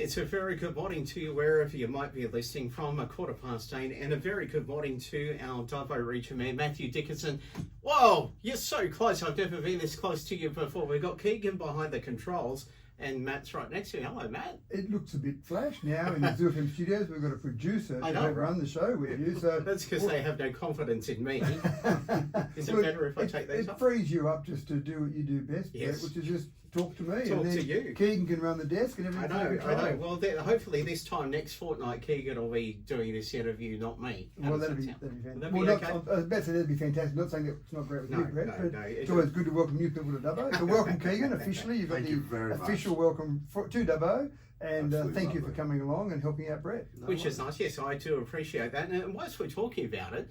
It's a very good morning to you wherever you might be listening from, 8:15, and a very good morning to our Dubbo Regional Mayor, Matthew Dickinson. Whoa, you're so close. I've never been this close to you before. We've got Keegan behind the controls, and Matt's right next to me. Hello, Matt. It looks a bit flash now in the Zoo FM studios. We've got a producer to help run the show with you. So that's because they have no confidence in me. Is it better if I take these off? It frees you up just to do what you do best, yes. Brett, which is just talk to me. Talk and then to you. Keegan can run the desk and everything. I know. Well, hopefully this time next fortnight, Keegan will be doing this interview, not me. Well, that'd be fantastic. That'd be okay? I was about to say that'd be fantastic. Not saying that it's not great with you, Brett, but it's always good to welcome new people to Dubbo. So welcome, Keegan, officially. You've got the official welcome to Dubbo. And thank you for coming along and helping out Brett. Which is nice, yes, I do appreciate that. And whilst we're talking about it,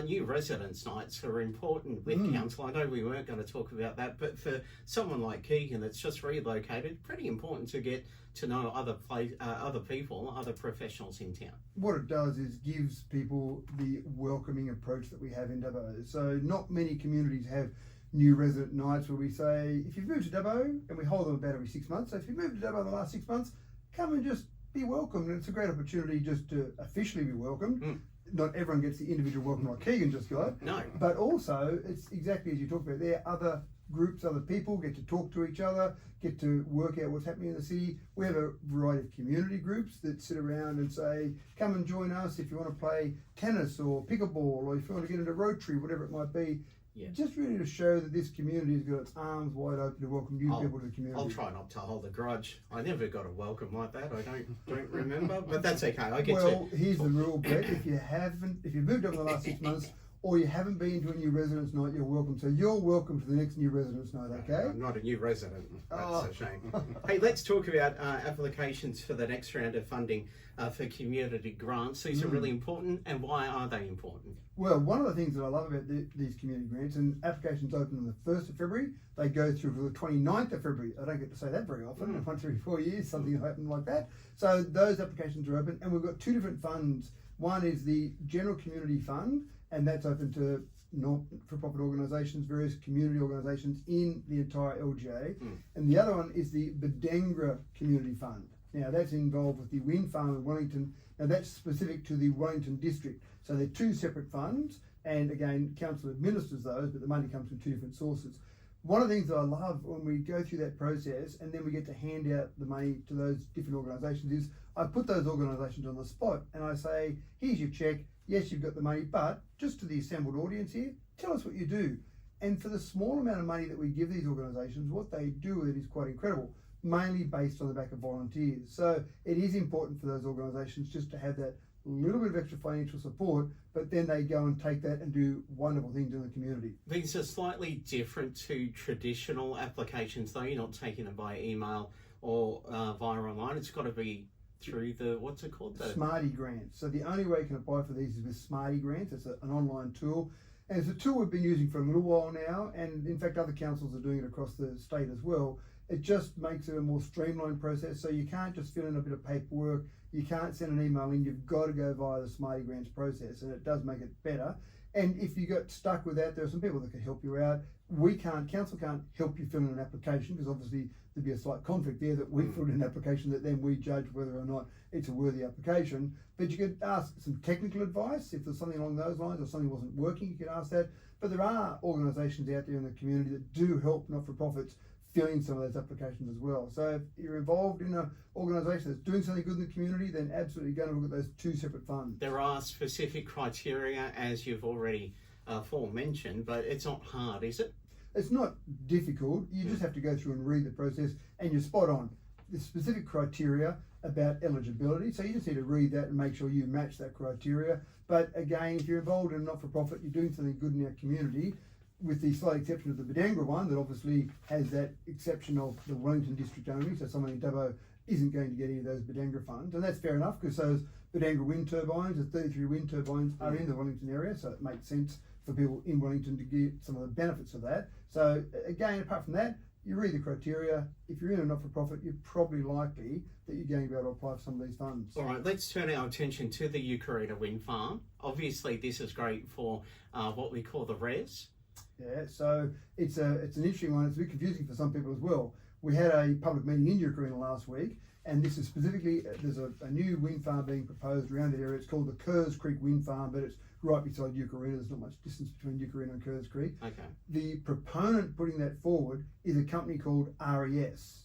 new residence nights are important with council. I know we weren't going to talk about that, but for someone like Keegan that's just relocated, pretty important to get to know other people, other professionals in town. What it does is gives people the welcoming approach that we have in Dubbo. So not many communities have new resident nights where we say, if you've moved to Dubbo, and we hold them about every 6 months, so if you've moved to Dubbo in the last 6 months, come and just be welcomed. And it's a great opportunity just to officially be welcomed. Not everyone gets the individual welcome like Keegan just got. No. But also, it's exactly as you talked about there, other groups, other people get to talk to each other, get to work out what's happening in the city. We have a variety of community groups that sit around and say, come and join us if you want to play tennis or pickleball, or if you want to get into Rotary, whatever it might be. Yeah. Just really to show that this community has got its arms wide open to welcome new people to the community. I'll try not to hold a grudge. I never got a welcome like that. I don't remember, but that's okay. I get Well, here's the rule, Brett. If you've moved over the last 6 months, or you haven't been to a new residence night, you're welcome. So you're welcome to the next new residence night, okay? I'm not a new resident. That's a shame. Hey, let's talk about applications for the next round of funding for community grants. These are really important, and why are they important? Well, one of the things that I love about these community grants, and applications open on the 1st of February, they go through for the 29th of February. I don't get to say that very often. Once every 4 years, something will happen like that. So those applications are open, and we've got two different funds. One is the General Community Fund, and that's open to not-for-profit organisations, various community organisations in the entire LGA. And the other one is the Badengra Community Fund. Now that's involved with the wind farm in Wellington. Now that's specific to the Wellington district. So they're two separate funds, and again, council administers those, but the money comes from two different sources. One of the things that I love when we go through that process and then we get to hand out the money to those different organisations is I put those organisations on the spot and I say, here's your cheque. Yes, you've got the money, but just to the assembled audience here, tell us what you do. And for the small amount of money that we give these organisations, what they do with it is quite incredible, mainly based on the back of volunteers. So it is important for those organisations just to have that little bit of extra financial support, but then they go and take that and do wonderful things in the community. These are slightly different to traditional applications, though. You're not taking it by email or via online. It's got to be through the, what's it called? The Smarty grants. So the only way you can apply for these is with Smarty grants. It's an online tool. And it's a tool we've been using for a little while now. And in fact, other councils are doing it across the state as well. It just makes it a more streamlined process. So you can't just fill in a bit of paperwork. You can't send an email in. You've got to go via the Smarty grants process. And it does make it better. And if you got stuck with that, there are some people that can help you out. Council can't help you fill in an application because obviously there'd be a slight conflict there that we filled in an application that then we judge whether or not it's a worthy application. But you could ask some technical advice if there's something along those lines or something wasn't working, you could ask that. But there are organisations out there in the community that do help not-for-profits fill in some of those applications as well. So if you're involved in an organisation that's doing something good in the community, then absolutely go and look at those two separate funds. There are specific criteria, as you've already mentioned, but it's not hard, is it? It's not difficult. You just have to go through and read the process, and you're spot on. There's specific criteria about eligibility, so you just need to read that and make sure you match that criteria. But again, if you're involved in a not-for-profit, you're doing something good in our community, with the slight exception of the Badengra one that obviously has that exception of the Wellington district only, so someone in Dubbo isn't going to get any of those Badengra funds, and that's fair enough because those Badengra wind turbines, the 33 wind turbines, are in the Wellington area, so it makes sense for people in Wellington to get some of the benefits of that. So again, apart from that, you read the criteria. If you're in a not-for-profit, you're probably likely that you're going to be able to apply for some of these funds. All right, let's turn our attention to the Eucarina wind farm. Obviously, this is great for what we call the res. Yeah, so it's an interesting one. It's a bit confusing for some people as well. We had a public meeting in Eucarina last week, and this is specifically, there's a new wind farm being proposed around that area. It's called the Kerrs Creek Wind Farm, but it's right beside Eucarina. There's not much distance between Eucarina and Kerrs Creek. Okay. The proponent putting that forward is a company called RES.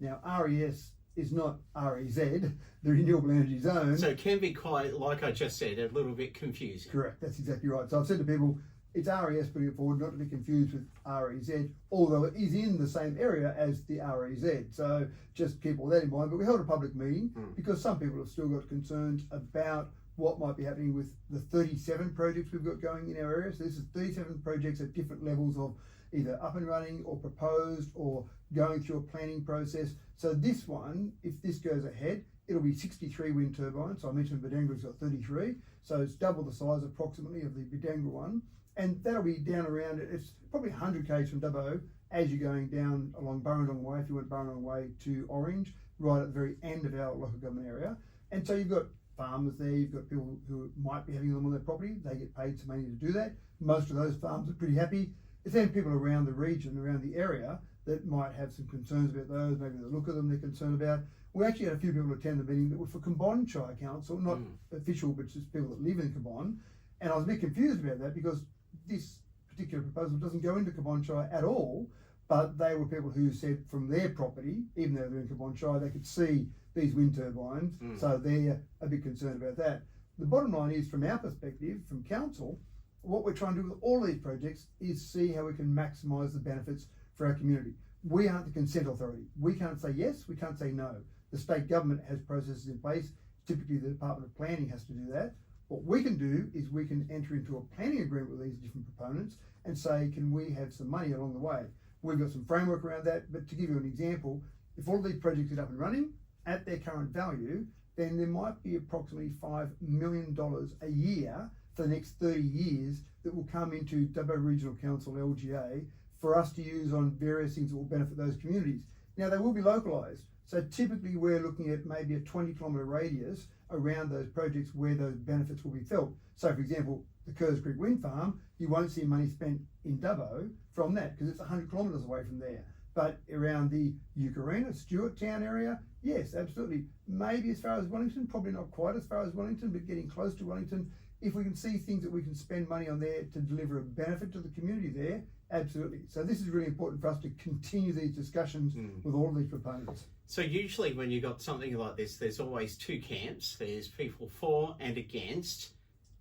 Now, RES is not REZ, the Renewable Energy Zone. So it can be quite, like I just said, a little bit confusing. Correct, that's exactly right. So I've said to people, it's RES putting it forward, not to be confused with REZ, although it is in the same area as the REZ. So just keep all that in mind. But we held a public meeting because some people have still got concerns about what might be happening with the 37 projects we've got going in our area. So this is 37 projects at different levels of either up and running or proposed or going through a planning process. So this one, if this goes ahead, it'll be 63 wind turbines. So I mentioned Bidangra's got 33. So it's double the size approximately of the Bidangra one. And that'll be down around, it's probably 100 k's from Dubbo as you're going down along Burrendong Way, if you went Burrendong Way to Orange, right at the very end of our local government area. And so you've got farmers there, you've got people who might be having them on their property, they get paid some money to do that. Most of those farms are pretty happy. It's then people around the region, around the area, that might have some concerns about those, maybe the look of them they're concerned about. We actually had a few people attend the meeting that were for Combon Shire Council, not official, but just people that live in Combon. And I was a bit confused about that because this particular proposal doesn't go into Combon Shire at all, but they were people who said from their property, even though they're in Combon Shire, they could see these wind turbines, so they're a bit concerned about that. The bottom line is, from our perspective, from council, what we're trying to do with all these projects is see how we can maximise the benefits for our community. We aren't the consent authority. We can't say yes, we can't say no. The state government has processes in place. Typically the Department of Planning has to do that. What we can do is we can enter into a planning agreement with these different proponents and say, can we have some money along the way? We've got some framework around that, but to give you an example, if all of these projects get up and running at their current value, then there might be approximately $5 million a year for the next 30 years that will come into Dubbo Regional Council, LGA, for us to use on various things that will benefit those communities. Now, they will be localised. So typically we're looking at maybe a 20-kilometre radius around those projects where those benefits will be felt. So for example, the Kerrs Creek Wind Farm, you won't see money spent in Dubbo from that because it's 100 kilometres away from there. But around the Eucarina, Stewart Town area, yes, absolutely. Maybe as far as Wellington, probably not quite as far as Wellington, but getting close to Wellington. If we can see things that we can spend money on there to deliver a benefit to the community there, absolutely. So this is really important for us to continue these discussions with all of these proponents. So usually when you've got something like this, there's always two camps. There's people for and against.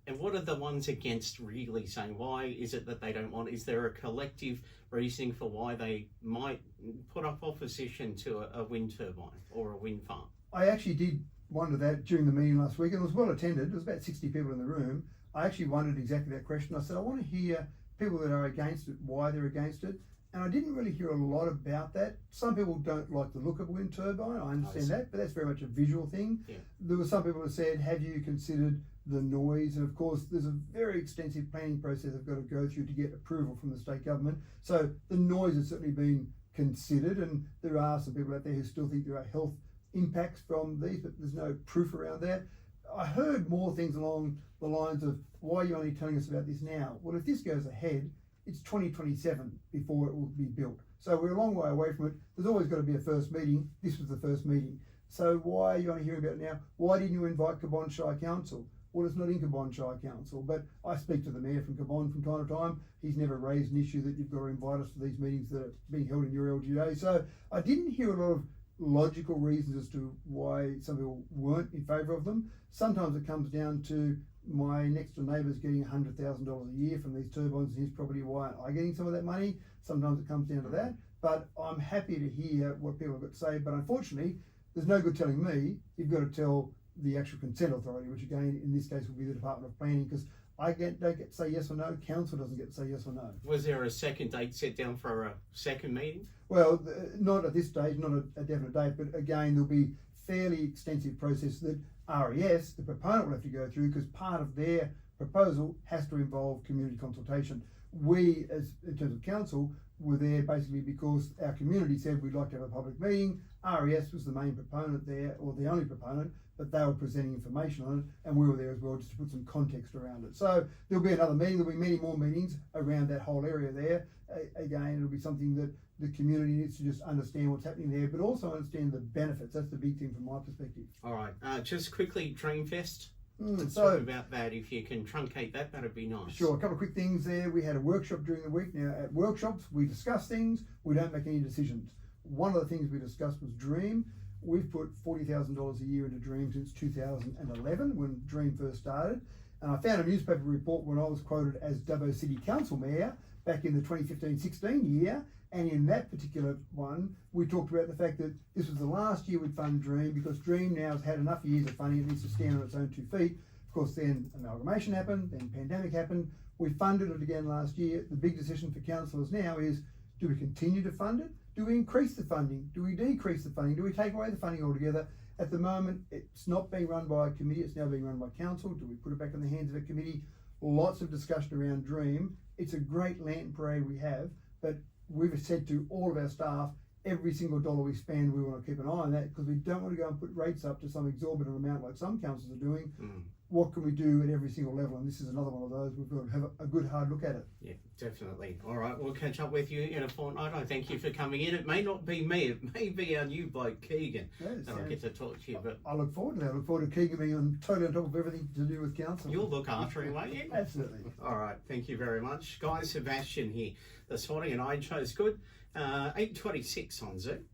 And what are the ones against really saying? Why is it that they don't want? Is there a collective reasoning for why they might put up opposition to a wind turbine or a wind farm? I actually did wonder that during the meeting last week, and it was well attended. There was about 60 people in the room. I actually wondered exactly that question. I said, I want to hear people that are against it, why they're against it. And I didn't really hear a lot about that. Some people don't like the look of a wind turbine, I understand that, but that's very much a visual thing. Yeah. There were some people who said, have you considered the noise? And of course, there's a very extensive planning process they've got to go through to get approval from the state government. So the noise has certainly been considered, and there are some people out there who still think there are health impacts from these, but there's no proof around that. I heard more things along the lines of, why are you only telling us about this now? Well, if this goes ahead, it's 2027 before it will be built. So we're a long way away from it. There's always got to be a first meeting. This was the first meeting. So why are you only hearing about it now? Why didn't you invite Combon Shire Council? Well, it's not in Combon Shire Council, but I speak to the mayor from Combon from time to time. He's never raised an issue that you've got to invite us to these meetings that are being held in your LGA. So I didn't hear a lot of logical reasons as to why some people weren't in favour of them. Sometimes it comes down to my next door neighbour's getting $100,000 a year from these turbines in his property. Why aren't I getting some of that money? Sometimes it comes down to that. But I'm happy to hear what people have got to say. But unfortunately, there's no good telling me. You've got to tell the actual consent authority, which again, in this case, will be the Department of Planning, because I don't get to say yes or no. Council doesn't get to say yes or no. Was there a second date set down for a second meeting? Well, not at this stage, not a definite date, but again, there'll be fairly extensive process that RES, the proponent, will have to go through, because part of their proposal has to involve community consultation. We, as in terms of council, were there basically because our community said we'd like to have a public meeting. RES was the main proponent there, or the only proponent, but they were presenting information on it, and we were there as well just to put some context around it. So there'll be another meeting, there'll be many more meetings around that whole area there. Again, it'll be something that the community needs to just understand what's happening there, but also understand the benefits. That's the big thing from my perspective. All right, just quickly, Dreamfest. Let's So talk about that. If you can truncate that, that'd be nice. sure, a couple of quick things there. We had a workshop during the week. Now, at workshops, we discuss things, we don't make any decisions. One of the things we discussed was Dream. We've put $40,000 a year into Dream since 2011, when Dream first started. And I found a newspaper report when I was quoted as Dubbo City Council Mayor back in the 2015-16 year. And in that particular one, we talked about the fact that this was the last year we'd fund Dream, because Dream now has had enough years of funding, it needs to stand on its own 2 feet. Of course, then amalgamation happened, then pandemic happened. We funded it again last year. The big decision for councillors now is, do we continue to fund it? Do we increase the funding? Do we decrease the funding? Do we take away the funding altogether? At the moment, it's not being run by a committee, it's now being run by council. Do we put it back in the hands of a committee? Lots of discussion around Dream. It's a great lantern parade we have, but we've said to all of our staff, every single dollar we spend, we want to keep an eye on that, because we don't want to go and put rates up to some exorbitant amount like some councils are doing. What can we do at every single level? And this is another one of those. We've got to have a good hard look at it. Yeah, definitely. All right, we'll catch up with you in a fortnight. I thank you for coming in. It may not be me, it may be our new bloke, Keegan, and I'll get to talk to you. But I look forward to that. I look forward to Keegan being totally on top of everything to do with council. You'll look after him, won't you? Absolutely. All right, thank you very much. Guys, Sebastian here this morning, and I chose good. 8:26 on Zoom.